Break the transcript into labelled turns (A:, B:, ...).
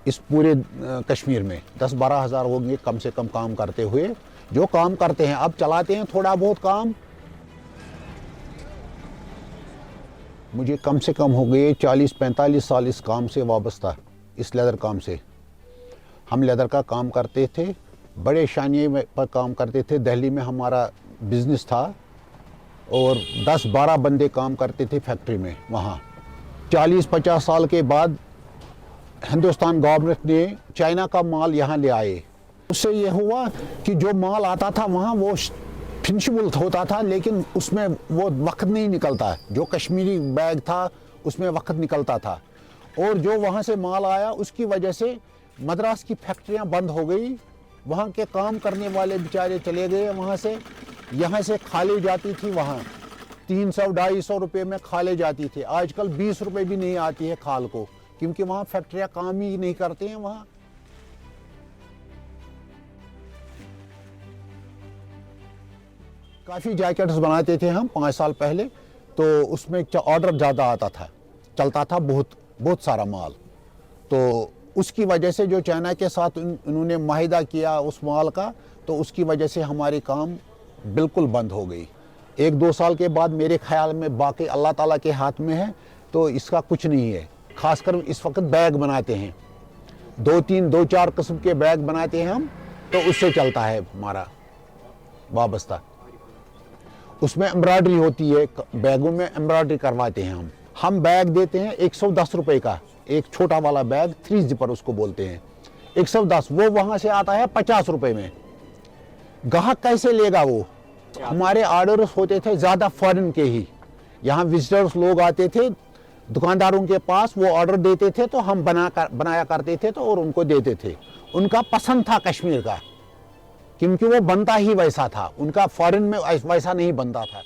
A: اس پورے کشمیر میں 10-12 ہزار ہوں گے کم سے کم کام کرتے ہوئے، جو کام کرتے ہیں اب چلاتے ہیں تھوڑا بہت کام۔ مجھے کم سے کم ہو گئے 40-45 سال اس کام سے وابستہ، اس لیدر کام سے۔ ہم لیدر کا کام کرتے تھے، بڑے شانیے پر کام کرتے تھے۔ دہلی میں ہمارا بزنس تھا اور 10-12 بندے کام کرتے تھے فیکٹری میں وہاں۔ 40-50 سال کے بعد ہندوستان گورنمنٹ نے چائنا کا مال یہاں لے آئے۔ اس سے یہ ہوا کہ جو مال آتا تھا وہاں وہ فنشبل ہوتا تھا، لیکن اس میں وہ وقت نہیں نکلتا۔ جو کشمیری بیگ تھا اس میں وقت نکلتا تھا، اور جو وہاں سے مال آیا اس کی وجہ سے مدراس کی فیکٹریاں بند ہو گئی، وہاں کے کام کرنے والے بیچارے چلے گئے وہاں سے۔ یہاں سے کھالے جاتی تھی وہاں 300-250 روپے میں کھالے جاتی تھی، آج کل 20 روپے بھی نہیں آتی ہے کھال کو، کیونکہ وہاں فیکٹریاں کام ہی نہیں کرتے ہیں وہاں۔ کافی جیکٹس بناتے تھے ہم 5 سال پہلے، تو اس میں آرڈر زیادہ آتا تھا، چلتا تھا بہت سارا مال۔ تو اس کی وجہ سے جو چائنا کے ساتھ انہوں نے معاہدہ کیا اس مال کا، تو اس کی وجہ سے ہماری کام بالکل بند ہو گئی۔ 1-2 سال کے بعد میرے خیال میں باقی اللہ تعالیٰ کے ہاتھ میں ہے، تو اس کا کچھ نہیں ہے۔ خاص کر اس وقت بیگ بناتے ہیں، 2-4 قسم کے بیگ بناتے ہیں ہم، تو اس سے چلتا ہے ہمارا وابستہ۔ اس میں امبرائڈری ہوتی ہے، بیگوں میں امبرائڈری کرواتے ہیں ہم بیگ دیتے ہیں 110 روپے کا، ایک چھوٹا والا بیگ 3 زپر اس کو بولتے ہیں، 110، وہ وہاں سے آتا ہے 50 روپے میں۔ گاہک کیسے لے گا وہ؟ ہمارے آرڈرز ہوتے تھے زیادہ فارن کے ہی، یہاں وزٹرز لوگ آتے تھے دکانداروں کے پاس، وہ آرڈر دیتے تھے تو ہم بنایا کرتے تھے تو اور ان کو دیتے تھے۔ ان کا پسند تھا کشمیر کا، کیونکہ وہ بنتا ہی ویسا تھا، ان کا فارن میں ویسا نہیں بنتا تھا۔